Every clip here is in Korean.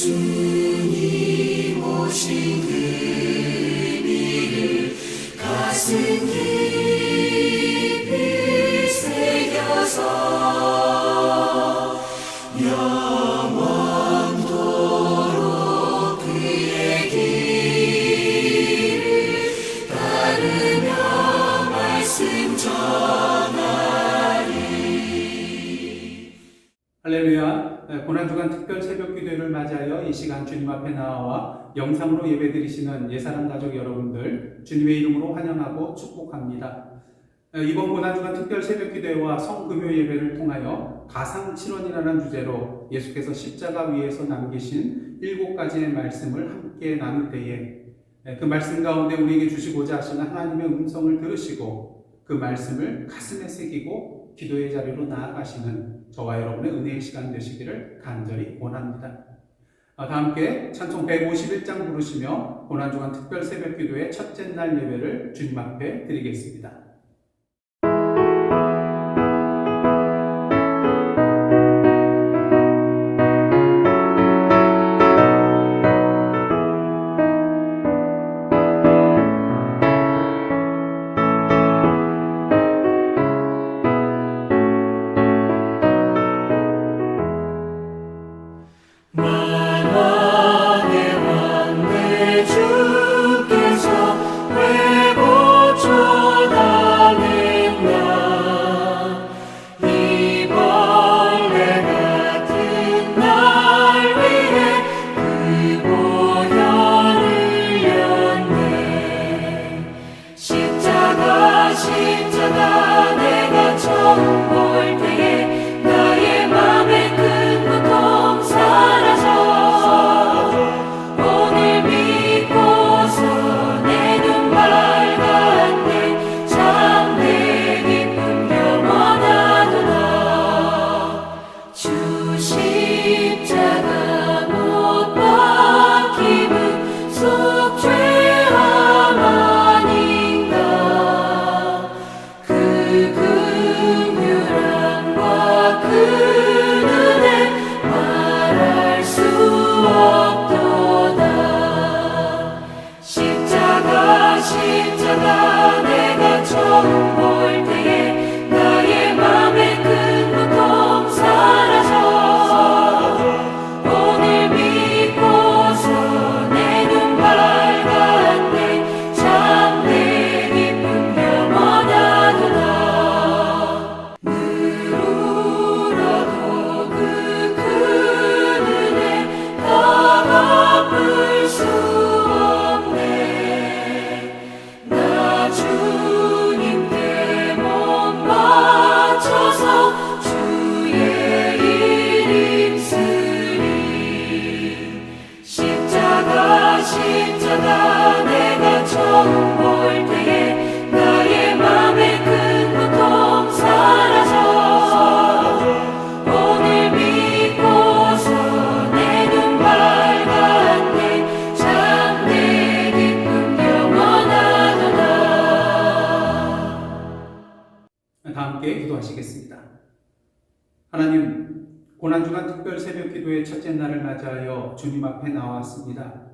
주님 오신 그 의미를 가슴 깊이 새겨서 영원토록 그의 길을 따르며 말씀 전하리. 할렐루야. 고난주간 특별 새벽 기도회를 맞이하여 이 시간 주님 앞에 나와 영상으로 예배드리시는 예사람 가족 여러분들 주님의 이름으로 환영하고 축복합니다. 이번 고난주간 특별 새벽 기도회와 성금요 예배를 통하여 가상칠언이라는 주제로 예수께서 십자가 위에서 남기신 7가지의 말씀을 함께 나눌 때에 그 말씀 가운데 우리에게 주시고자 하시는 하나님의 음성을 들으시고 그 말씀을 가슴에 새기고 기도의 자리로 나아가시는 저와 여러분의 은혜의 시간 되시기를 간절히 원합니다. 다 함께 찬송 151장 부르시며 고난주간 특별 새벽 기도의 첫째 날 예배를 주님 앞에 드리겠습니다. 십자가 내가 처음 볼 때에 나의 맘의 큰 고통 사라져 오늘 믿고서 내 눈 밝았네 참 내 기쁨 영원하도다. 주 십자가 못 박힘은 속죄함 아닌가. 그 긍휼함과 그 은혜 말할 수 없도다. 십자가 내가 처음 볼 때에 나의 맘의 큰 고통 사라져 오늘 믿고서 내 눈 밝았네 참 내 기쁨 영원하도다. 늘 울어도 그 큰 은혜 다 갚을 수 없네. 나 주님께 몸 바쳐서 주의 일 힘쓰리. 십자가 내가 처음 볼 때에 나의 맘의 큰 고통 사라져 오늘 믿고서 내 눈 밝았네 참 내 기쁨 영원하도다. 다 함께 기도하시겠습니다. 하나님, 고난주간 특별 새벽 기도의 첫째 날을 맞이하여 주님 앞에 나왔습니다.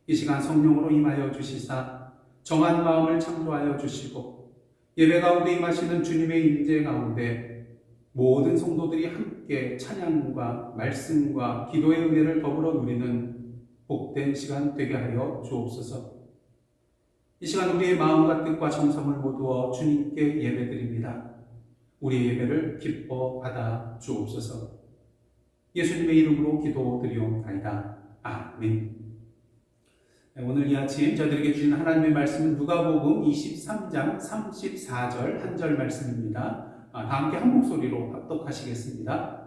이 시간 성령으로 임하여 주시사 정한 마음을 창조하여 주시고 예배 가운데 임하시는 주님의 임재 가운데 모든 성도들이 함께 찬양과 말씀과 기도의 은혜를 더불어 누리는 복된 시간 되게 하여 주옵소서. 이 시간 우리의 마음과 뜻과 정성을 모두어 주님께 예배드립니다. 우리의 예배를 기뻐 받아 주옵소서. 예수님의 이름으로 기도드리옵나이다. 아멘. 오늘 이 아침 저들에게 주신 하나님의 말씀은 누가복음 23장 34절 한 절 말씀입니다. 다 함께 한 목소리로 합독하시겠습니다.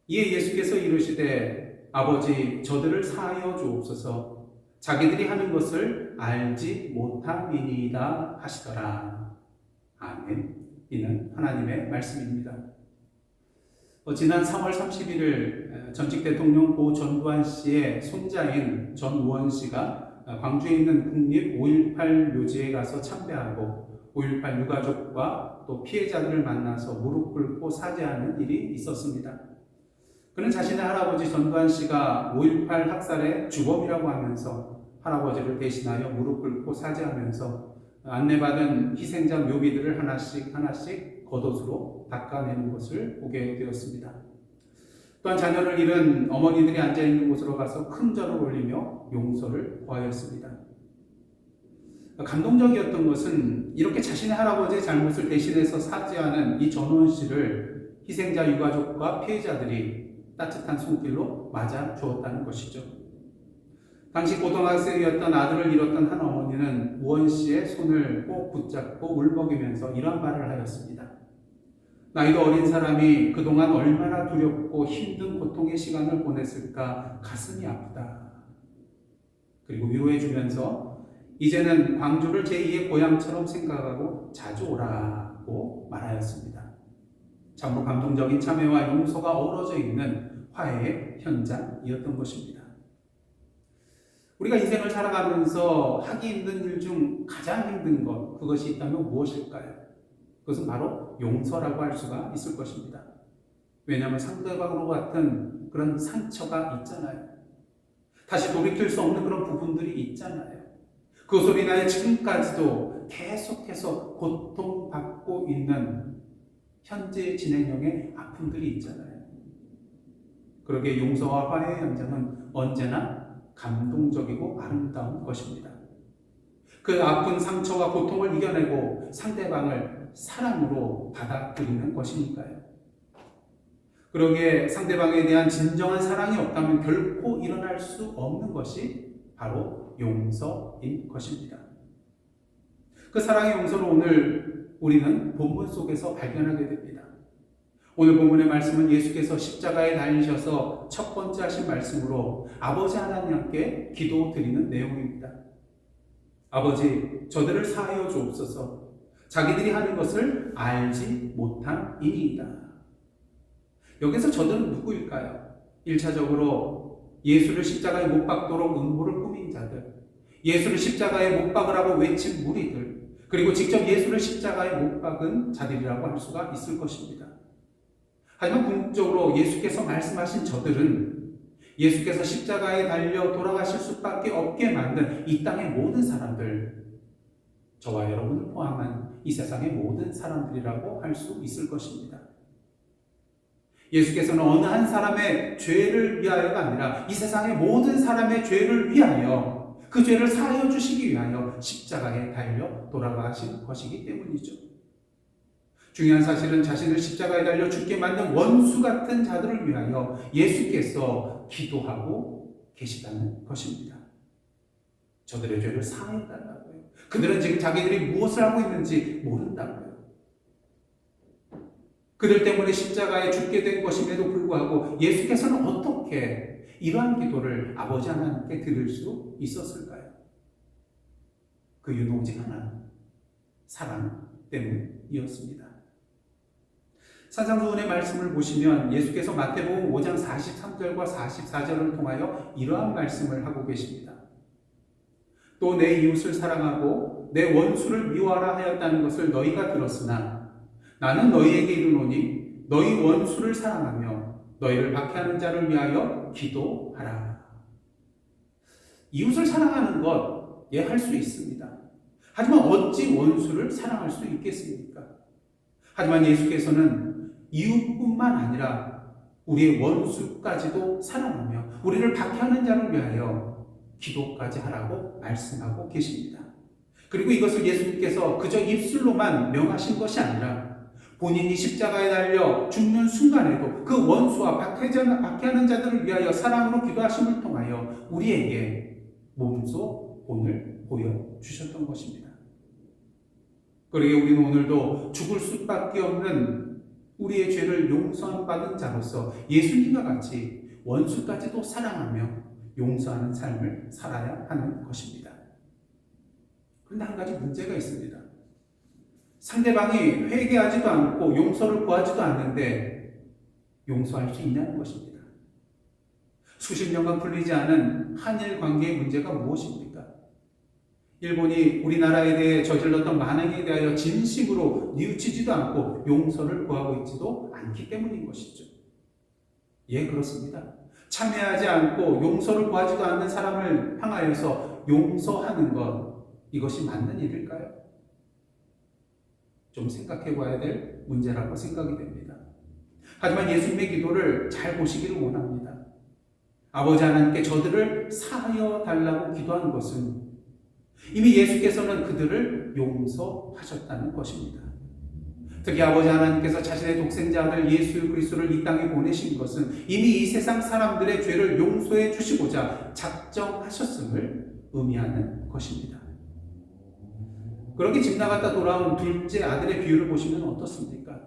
이에 예수께서 이르시되 아버지 저들을 사하여 주옵소서. 자기들이 하는 것을 알지 못함이니이다 하시더라. 아멘. 이는 하나님의 말씀입니다. 지난 3월 31일 전직 대통령 고 전두환 씨의 손자인 전우원 씨가 광주에 있는 국립 5.18 묘지에 가서 참배하고 5.18 유가족과 또 피해자들을 만나서 무릎 꿇고 사죄하는 일이 있었습니다. 그는 자신의 할아버지 전두환 씨가 5.18 학살의 주범이라고 하면서 할아버지를 대신하여 무릎 꿇고 사죄하면서 안내받은 희생자 묘비들을 하나씩 겉옷으로 닦아내는 것을 보게 되었습니다. 또한 자녀를 잃은 어머니들이 앉아있는 곳으로 가서 큰 절을 올리며 용서를 구하였습니다. 감동적이었던 것은 이렇게 자신의 할아버지의 잘못을 대신해서 사죄하는 이 전우원 씨를 희생자 유가족과 피해자들이 따뜻한 손길로 맞아 주었다는 것이죠. 당시 고등학생이었던 아들을 잃었던 한 어머니는 우원 씨의 손을 꼭 붙잡고 울먹이면서 이런 말을 하였습니다. 나이도 어린 사람이 그동안 얼마나 두렵고 힘든 고통의 시간을 보냈을까 가슴이 아프다. 그리고 위로해 주면서 이제는 광주를 제2의 고향처럼 생각하고 자주 오라고 말하였습니다. 참으로 감동적인 참회와 용서가 어우러져 있는 화해의 현장이었던 것입니다. 우리가 인생을 살아가면서 하기 힘든 일 중 가장 힘든 것, 그것이 있다면 무엇일까요? 그것은 바로 용서라고 할 수가 있을 것입니다. 왜냐하면 상대방으로 같은 그런 상처가 있잖아요. 다시 돌이킬 수 없는 그런 부분들이 있잖아요. 그것으로 인하여 지금까지도 계속해서 고통받고 있는 현재 진행형의 아픔들이 있잖아요. 그러기에 용서와 화해의 현장은 언제나 감동적이고 아름다운 것입니다. 그 아픈 상처와 고통을 이겨내고 상대방을 사랑으로 받아들이는 것이니까요. 그러기에 상대방에 대한 진정한 사랑이 없다면 결코 일어날 수 없는 것이 바로 용서인 것입니다. 그 사랑의 용서를 오늘 우리는 본문 속에서 발견하게 됩니다. 오늘 본문의 말씀은 예수께서 십자가에 달리셔서 첫 번째 하신 말씀으로 아버지 하나님께 기도드리는 내용입니다. 아버지, 저들을 사하여 주옵소서. 자기들이 하는 것을 알지 못함이니이다. 여기서 저들은 누구일까요? 1차적으로 예수를 십자가에 못 박도록 음모를 꾸민 자들, 예수를 십자가에 못 박으라고 외친 무리들, 그리고 직접 예수를 십자가에 못 박은 자들이라고 할 수가 있을 것입니다. 하지만 궁극적으로 예수께서 말씀하신 저들은 예수께서 십자가에 달려 돌아가실 수밖에 없게 만든 이 땅의 모든 사람들, 저와 여러분을 포함한 이 세상의 모든 사람들이라고 할 수 있을 것입니다. 예수께서는 어느 한 사람의 죄를 위하여가 아니라 이 세상의 모든 사람의 죄를 위하여, 그 죄를 사하여 주시기 위하여 십자가에 달려 돌아가신 것이기 때문이죠. 중요한 사실은 자신을 십자가에 달려 죽게 만든 원수 같은 자들을 위하여 예수께서 기도하고 계시다는 것입니다. 저들의 죄를 사하여달라고요. 그들은 지금 자기들이 무엇을 하고 있는지 모른다고요. 그들 때문에 십자가에 죽게 된 것임에도 불구하고 예수께서는 어떻게 이러한 기도를 아버지 하나님께 드릴 수 있었을까요? 그 이유는 오직 하나, 사랑 때문이었습니다. 산상수훈의 말씀을 보시면 예수께서 마태복음 5장 43절과 44절을 통하여 이러한 말씀을 하고 계십니다. 또 내 이웃을 사랑하고 내 원수를 미워하라 하였다는 것을 너희가 들었으나 나는 너희에게 이르노니 너희 원수를 사랑하며 너희를 박해하는 자를 위하여 기도하라. 이웃을 사랑하는 것 할 수 있습니다. 하지만 어찌 원수를 사랑할 수 있겠습니까? 하지만 예수께서는 이웃뿐만 아니라 우리의 원수까지도 사랑하며 우리를 박해하는 자를 위하여 기도까지 하라고 말씀하고 계십니다. 그리고 이것을 예수님께서 그저 입술로만 명하신 것이 아니라 본인이 십자가에 달려 죽는 순간에도 그 원수와 박해하는 자들을 위하여 사랑으로 기도하심을 통하여 우리에게 몸소 본을 보여주셨던 것입니다. 그러기에 우리는 오늘도 죽을 수밖에 없는 우리의 죄를 용서받은 자로서 예수님과 같이 원수까지도 사랑하며 용서하는 삶을 살아야 하는 것입니다. 그런데 한 가지 문제가 있습니다. 상대방이 회개하지도 않고 용서를 구하지도 않는데 용서할 수 있냐는 것입니다. 수십 년간 풀리지 않은 한일 관계의 문제가 무엇입니까? 일본이 우리나라에 대해 저질렀던 만행에 대하여 진심으로 뉘우치지도 않고 용서를 구하고 있지도 않기 때문인 것이죠. 예, 그렇습니다. 참여하지 않고 용서를 구하지도 않는 사람을 향하여서 용서하는 것, 이것이 맞는 일일까요? 좀 생각해 봐야 될 문제라고 생각이 됩니다. 하지만 예수님의 기도를 잘 보시기를 원합니다. 아버지 하나님께 저들을 사하여 달라고 기도하는 것은 이미 예수께서는 그들을 용서하셨다는 것입니다. 특히 아버지 하나님께서 자신의 독생자 아들 예수 그리스도를 이 땅에 보내신 것은 이미 이 세상 사람들의 죄를 용서해 주시고자 작정하셨음을 의미하는 것입니다. 그렇게 집 나갔다 돌아온 둘째 아들의 비유를 보시면 어떻습니까?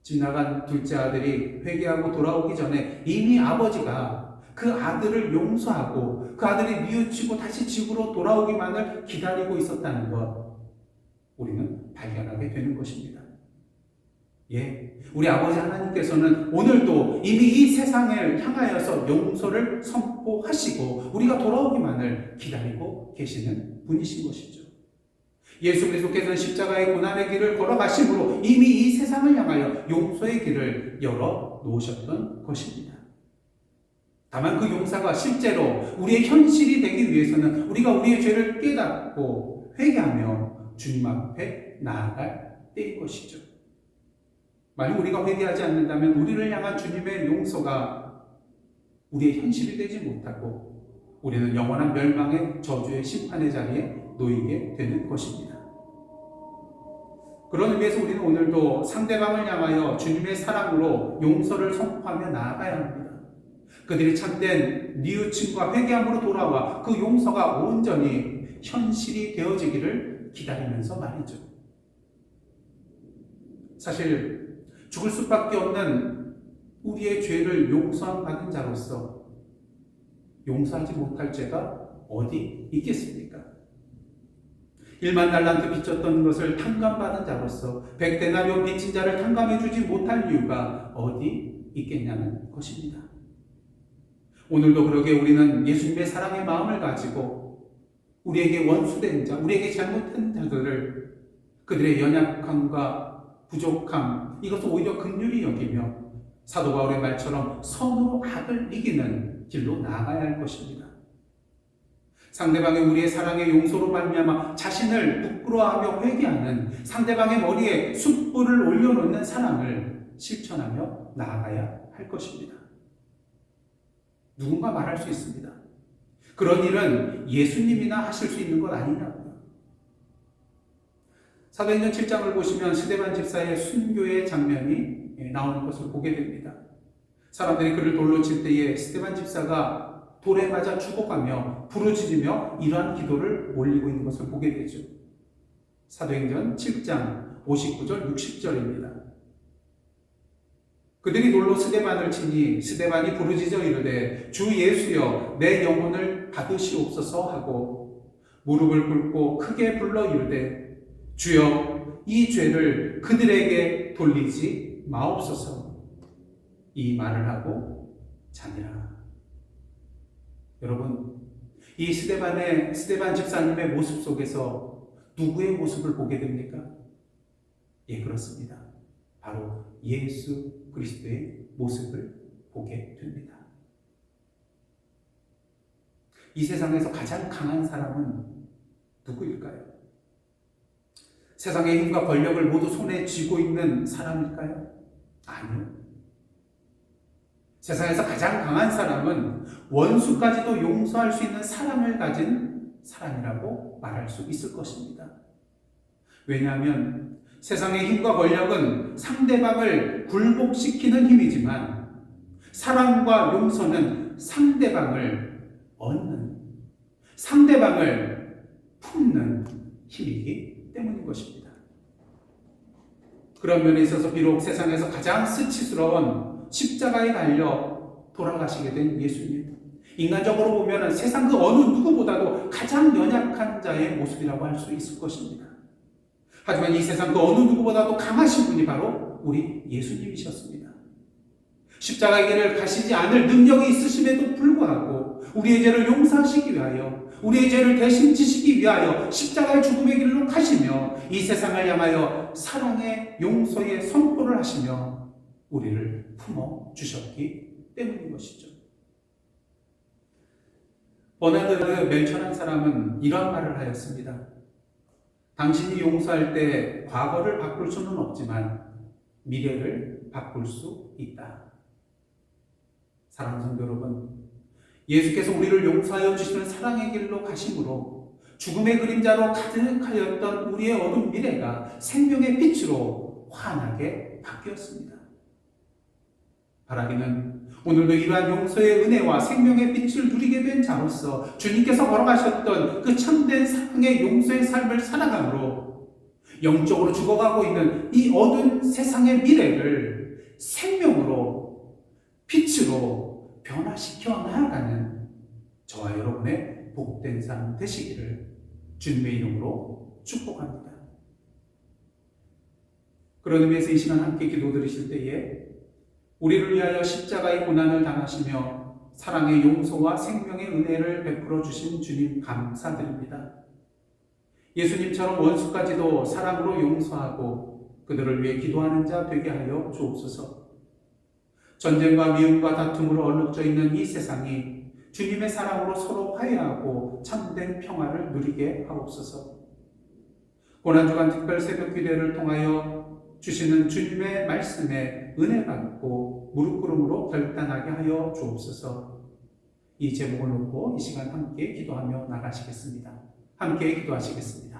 집 나간 둘째 아들이 회개하고 돌아오기 전에 이미 아버지가 그 아들을 용서하고 그 아들이 뉘우치고 다시 집으로 돌아오기만을 기다리고 있었다는 것, 우리는 발견하게 되는 것입니다. 예, 우리 아버지 하나님께서는 오늘도 이미 이 세상을 향하여서 용서를 선포하시고 우리가 돌아오기만을 기다리고 계시는 분이신 것이죠. 예수 그리스도께서는 십자가의 고난의 길을 걸어가심으로 이미 이 세상을 향하여 용서의 길을 열어 놓으셨던 것입니다. 다만 그 용서가 실제로 우리의 현실이 되기 위해서는 우리가 우리의 죄를 깨닫고 회개하며 주님 앞에 나아갈 때인 것이죠. 만약 우리가 회개하지 않는다면 우리를 향한 주님의 용서가 우리의 현실이 되지 못하고 우리는 영원한 멸망의 저주의 심판의 자리에 놓이게 되는 것입니다. 그런 의미에서 우리는 오늘도 상대방을 향하여 주님의 사랑으로 용서를 선포하며 나아가야 합니다. 그들이 참된 뉘우침과 회개함으로 돌아와 그 용서가 온전히 현실이 되어지기를 기다리면서 말이죠. 사실 죽을 수밖에 없는 우리의 죄를 용서받은 자로서 용서하지 못할 죄가 어디 있겠습니까? 1만 달란트 빚졌던 것을 탕감받은 자로서 100데나리온 빚진 자를 탕감해주지 못할 이유가 어디 있겠냐는 것입니다. 오늘도 그러게 우리는 예수님의 사랑의 마음을 가지고 우리에게 원수된 자, 우리에게 잘못한 자들을 그들의 연약함과 부족함, 이것을 오히려 긍휼히 여기며 사도 바울의 말처럼 선으로 악을 이기는 길로 나아가야 할 것입니다. 상대방이 우리의 사랑의 용서로 말미암아 자신을 부끄러워하며 회개하는 상대방의 머리에 숯불을 올려놓는 사랑을 실천하며 나아가야 할 것입니다. 누군가 말할 수 있습니다. 그런 일은 예수님이나 하실 수 있는 것 아니냐고요. 사도행전 7장을 보시면 스데반 집사의 순교의 장면이 나오는 것을 보게 됩니다. 사람들이 그를 돌로 칠 때에 스데반 집사가 돌에 맞아 죽어가며 부르짖으며 이러한 기도를 올리고 있는 것을 보게 되죠. 사도행전 7장 59절 60절입니다. 그들이 돌로 스데반을 치니 스데반이 부르짖어 이르되 주 예수여 내 영혼을 받으시옵소서 하고 무릎을 꿇고 크게 불러 이르되 주여 이 죄를 그들에게 돌리지 마옵소서. 이 말을 하고 자니라. 여러분, 이 스데반 집사님의 모습 속에서 누구의 모습을 보게 됩니까? 예, 그렇습니다. 바로 예수 그리스도의 모습을 보게 됩니다. 이 세상에서 가장 강한 사람은 누구일까요? 세상의 힘과 권력을 모두 손에 쥐고 있는 사람일까요? 아니요. 세상에서 가장 강한 사람은 원수까지도 용서할 수 있는 사랑을 가진 사람이라고 말할 수 있을 것입니다. 왜냐하면 세상의 힘과 권력은 상대방을 굴복시키는 힘이지만 사랑과 용서는 상대방을 얻는, 상대방을 품는 힘이기 때문인 것입니다. 그런 면에 있어서 비록 세상에서 가장 수치스러운 십자가에 달려 돌아가시게 된 예수님, 인간적으로 보면 세상 그 어느 누구보다도 가장 연약한 자의 모습이라고 할 수 있을 것입니다. 하지만 이 세상 그 어느 누구보다도 강하신 분이 바로 우리 예수님이셨습니다. 십자가의 길을 가시지 않을 능력이 있으심에도 불구하고 우리의 죄를 용서하시기 위하여, 우리의 죄를 대신 지시기 위하여 십자가의 죽음의 길로 가시며 이 세상을 향하여 사랑의 용서의 선포를 하시며 우리를 품어 주셨기 때문인 것이죠. 버나드 멜처라는 사람은 이런 말을 하였습니다. 당신이 용서할 때 과거를 바꿀 수는 없지만 미래를 바꿀 수 있다. 사랑하는 성도 여러분, 예수께서 우리를 용서하여 주시는 사랑의 길로 가심으로 죽음의 그림자로 가득하였던 우리의 어두운 미래가 생명의 빛으로 환하게 바뀌었습니다. 바라기는 오늘도 이러한 용서의 은혜와 생명의 빛을 누리게 된 자로서 주님께서 걸어가셨던 그 참된 사랑의 용서의 삶을 살아감으로 영적으로 죽어가고 있는 이 어두운 세상의 미래를 생명으로, 빛으로 변화시켜 나아가는 저와 여러분의 복된 삶 되시기를 주님의 이름으로 축복합니다. 그런 의미에서 이 시간 함께 기도드리실 때에 우리를 위하여 십자가의 고난을 당하시며 사랑의 용서와 생명의 은혜를 베풀어 주신 주님 감사드립니다. 예수님처럼 원수까지도 사랑으로 용서하고 그들을 위해 기도하는 자 되게 하여 주옵소서. 전쟁과 미움과 다툼으로 얼룩져 있는 이 세상이 주님의 사랑으로 서로 화해하고 참된 평화를 누리게 하옵소서. 고난주간 특별 새벽 기도를 통하여 주시는 주님의 말씀에 은혜 받고 무릎 꿇음으로 결단하게 하여 주옵소서. 이 제목을 놓고 이 시간 함께 기도하며 나가시겠습니다. 함께 기도하시겠습니다.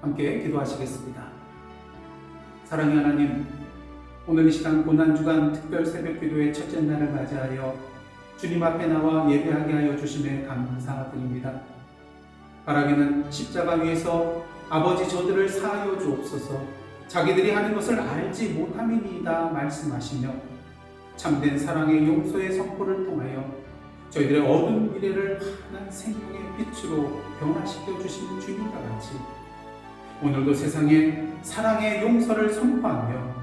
함께 기도하시겠습니다. 사랑의 하나님, 오늘 이 시간 고난주간 특별 새벽 기도의 첫째 날을 맞이하여 주님 앞에 나와 예배하게 하여 주심에 감사드립니다. 바라기는 십자가 위에서 아버지 저들을 사하여 주옵소서. 자기들이 하는 것을 알지 못함이니이다 말씀하시며 참된 사랑의 용서의 선포를 통하여 저희들의 어두운 미래를 환한 생명의 빛으로 변화시켜 주신 주님과 같이 오늘도 세상에 사랑의 용서를 선포하며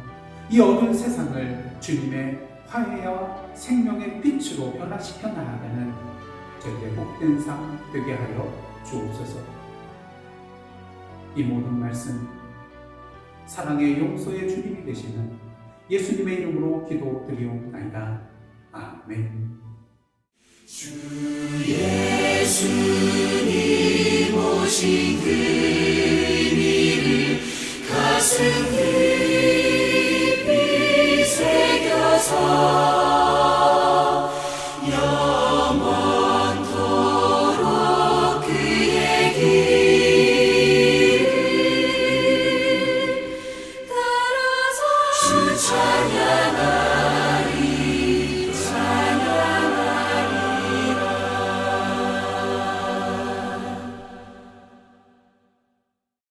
이 어두운 세상을 주님의 화해와 생명의 빛으로 변화시켜 나아가는 저희의 복된 삶 되게 하여 주옵소서. 이 모든 말씀 사랑의 용서의 주님이 되시는 예수님의 이름으로 기도드리옵나이다. 아멘. 주 예수님 오신 그 의미를 가슴 깊이 새겨서 영원토록 그의 길을 찬양하리